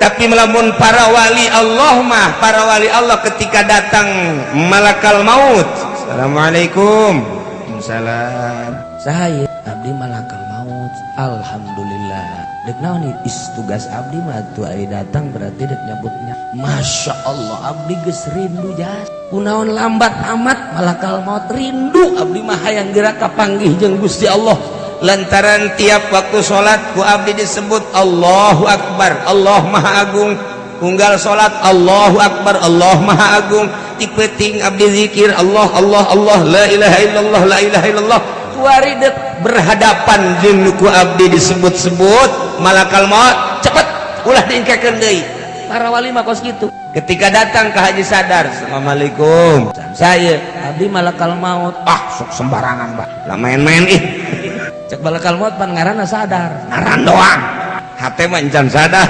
Tapi melamun para wali Allah mah, para wali Allah ketika datang malakal maut, assalamualaikum, salam, saya abdi malakal maut, alhamdulillah. Dek naon tugas abdi mah tuh ai datang berarti dek nyebutnya masya Allah abdi geus rindu jas. Kunaon lambat amat malakal maut rindu abdi mah hayang geura kapanggih jeung Gusti Allah. Lantaran tiap waktu sholat ku abdi disebut Allahu Akbar, Allah Maha Agung. Unggal sholat Allahu Akbar, Allah Maha Agung. Tipeting abdi zikir Allah Allah Allah, la ilaha illallah, la ilaha illallah. Kuari dek berhadapan jeung ku abdi disebut-sebut malakal maut, cepet ulah diingkekeun deui. Para wali mah kos kitu. Ketika datang ke Haji Sadar, assalamualaikum, saya abdi malakal maut. Ah sok sembarangan bah, lah main-main ih. Cek malakal maut pan ngaranna Sadar, ngaran doang, hate mah encan sadar.